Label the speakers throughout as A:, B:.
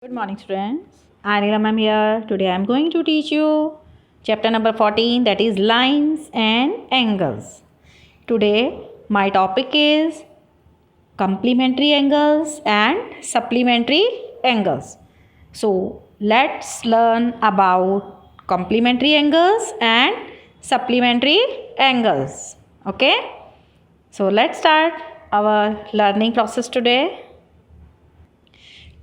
A: Good morning, students. Anila ma'am here. Today I am going to teach you chapter number 14, that is lines and angles. Today my topic is complementary angles and supplementary angles. So let's learn about complementary angles and supplementary angles. Okay? So let's start our learning process today.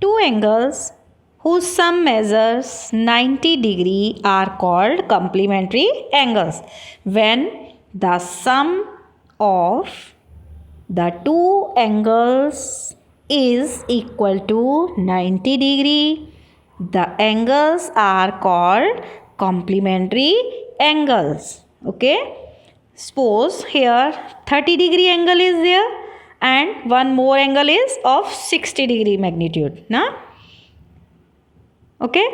A: Two angles whose sum measures 90 are called complementary angles when the sum of the two angles is equal to 90. The angles are called complementary angles. Okay. Suppose here 30 angle is there and one more angle is of 60 magnitude. Now, okay,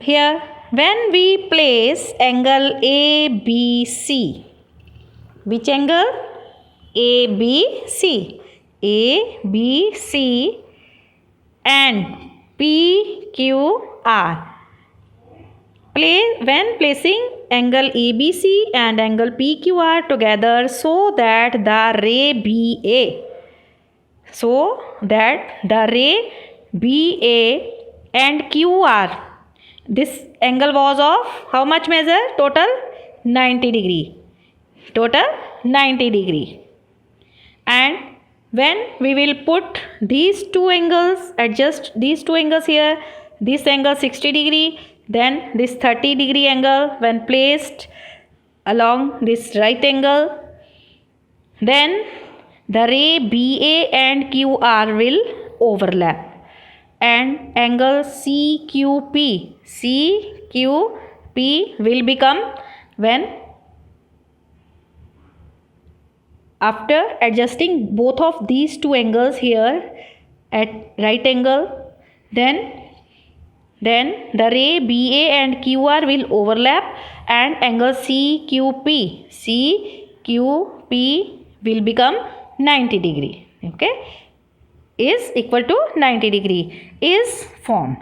A: here when we place angle ABC, which angle? ABC, ABC and PQR. When placing angle ABC and angle PQR together so that the ray BA and QR, this angle was of how much measure? Total 90. And when we will put these two angles, adjust these two angles here, this angle 60, then this 30 angle when placed along this right angle, then the ray BA and QR will overlap and angle CQP will become, when after adjusting both of these two angles here at right angle, then the ray BA and QR will overlap and angle CQP will become 90. Okay, is equal to 90 is formed.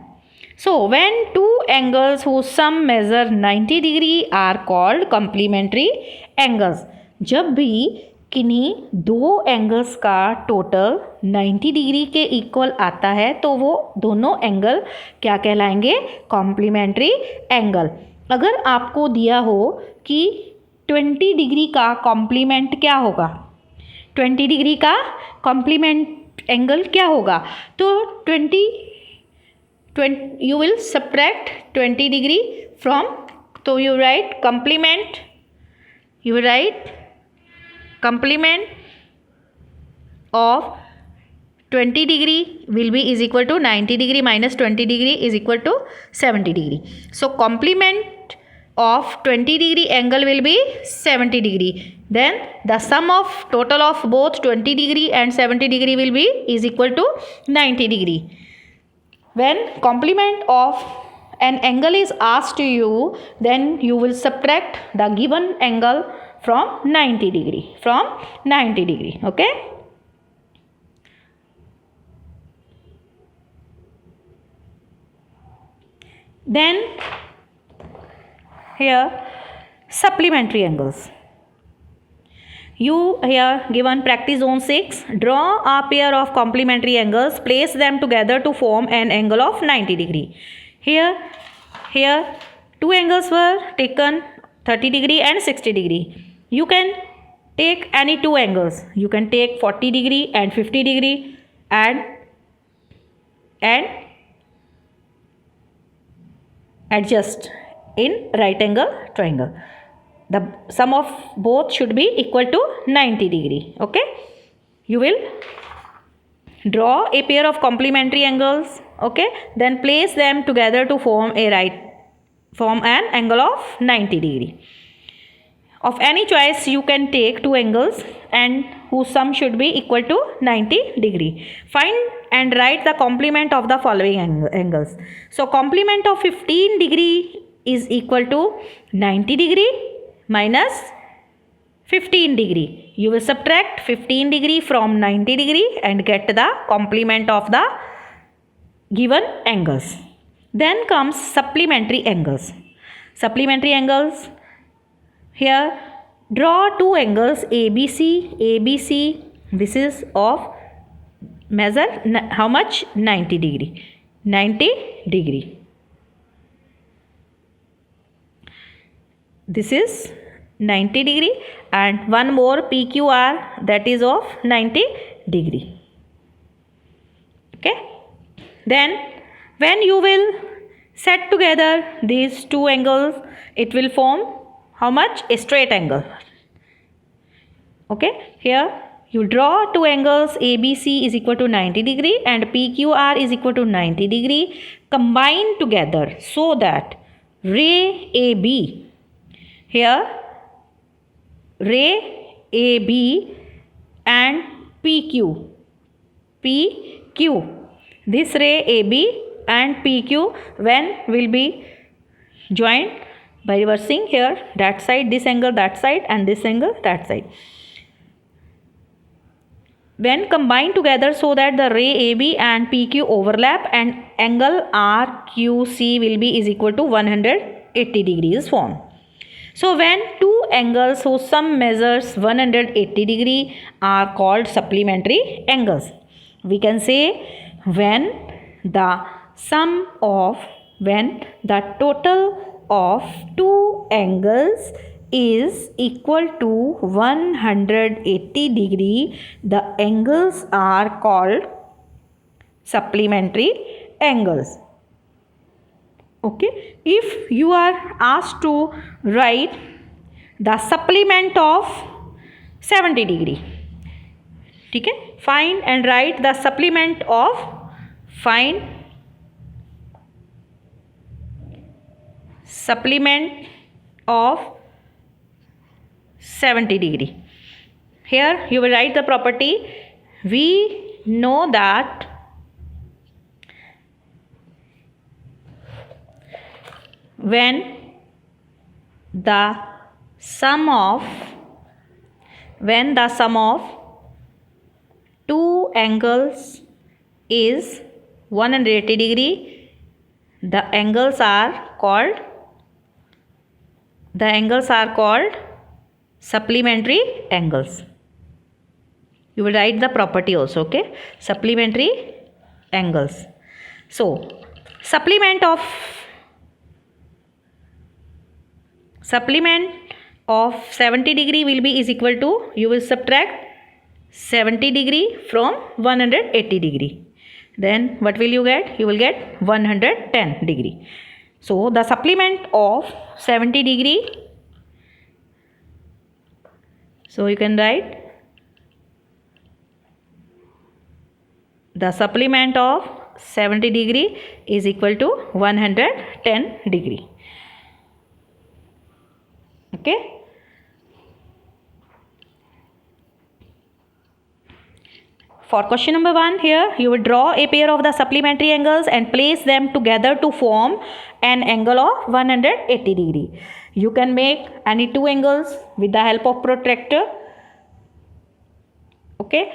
A: So when two angles whose sum measure 90 are called complementary angles. जब भी किन्हीं दो angles का total 90 के equal आता है तो वो दोनों एंगल क्या कहलाएंगे? Complementary angle. अगर आपको दिया हो कि 20 का कॉम्प्लीमेंट क्या होगा, 20 का कॉम्प्लीमेंट एंगल क्या होगा, तो 20 you will subtract 20 from, so you write complement of 20 will be is equal to 90 minus 20 is equal to 70. So complement of 20 angle will be 70. Then the sum of total of both 20 and 70 will be is equal to 90. When complement of an angle is asked to you, then you will subtract the given angle from 90. Okay. Then here supplementary angles. You here given practice zone 6. Draw a pair of complementary angles. Place them together to form an angle of 90. Here two angles were taken, 30 and 60. You can take any two angles. You can take 40 and 50 and adjust in right angle triangle. The sum of both should be equal to 90. Okay. You will draw a pair of complementary angles. Okay. Then place them together to form an angle of 90. Of any choice, you can take two angles and whose sum should be equal to 90. Find and write the complement of the following angles. So complement of 15 is equal to 90 minus 15. You will subtract 15 from 90 and get the complement of the given angles. Then comes supplementary angles. Supplementary angles. Here draw two angles ABC. This is of measure how much? 90 degree. 90 degree. This is 90 degree and one more PQR, that is of 90 degree. Okay. Then when you will set together these two angles, it will form how much? A straight angle. Okay. Here you draw two angles, ABC is equal to 90 degree and PQR is equal to 90 degree. Combine together so that ray AB, here ray AB and PQ, this ray AB and PQ when will be joined? By reversing here, that side, this angle, that side, and this angle, that side. When combined together so that the ray AB and PQ overlap and angle RQC will be is equal to 180 degrees form. So when two angles whose sum measures 180 degree are called supplementary angles. We can say when the total of two angles is equal to 180 degree, the angles are called supplementary angles. Okay. If you are asked to write the supplement of 70 degree, okay, find and write the supplement of 70 degree. Here you will write the property. We know that when the sum of two angles is 180 degree, the angles are called supplementary angles. You will write the property also, okay? Supplementary angles. So supplement of 70 degree will be is equal to, you will subtract 70 degree from 180 degree. Then what will you get? You will get 110 degree. So the supplement of 70 degree, so you can write the supplement of 70 degree is equal to 110 degree. Okay. For question number 1, here you will draw a pair of the supplementary angles and place them together to form an angle of 180 degree. You can make any two angles with the help of protractor. Okay.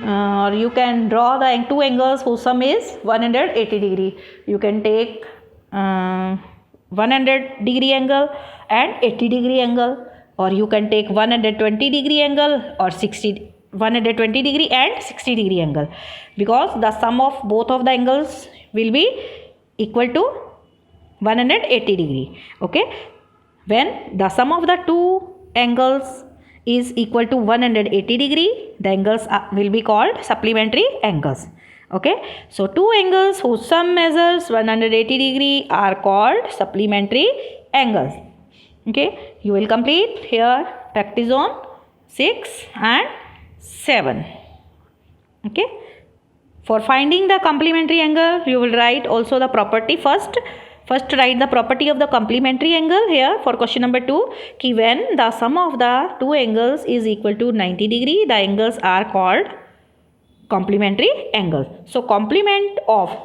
A: Or you can draw the two angles whose sum is 180 degree. You can take 100 degree angle and 80 degree angle, or you can take 120 degree angle or 120 degree and 60 degree angle, because the sum of both of the angles will be equal to 180 degree. Okay. When the sum of the two angles is equal to 180 degree, the angles will be called supplementary angles. Okay. So two angles whose sum measures 180 degree are called supplementary angles. Okay. You will complete here practice on 6 and 7. Okay. For finding the complementary angle, you will write also the property first. First write the property of the complementary angle here for question number 2. Ki when the sum of the two angles is equal to 90 degree, the angles are called complementary angles. So complement of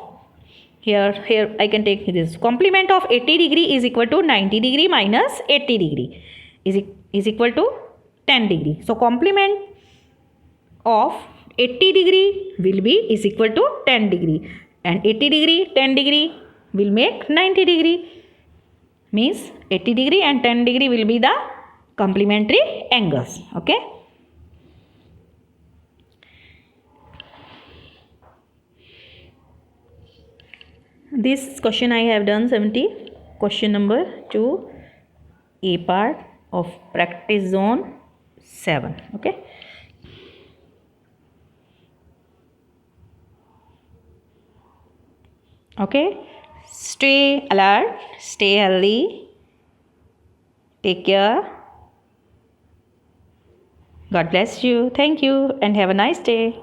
A: here I can take this. Complement of 80 degree is equal to 90 degree minus 80 degree is equal to 10 degree. So complement of 80 degree will be is equal to 10 degree, and 80 degree, 10 degree will make 90 degree. Means 80 degree and 10 degree will be the complementary angles. Okay. This question I have done 70. Question number 2, A part of practice zone 7. Okay. Okay. Stay alert, stay healthy, take care. God bless you. Thank you and have a nice day.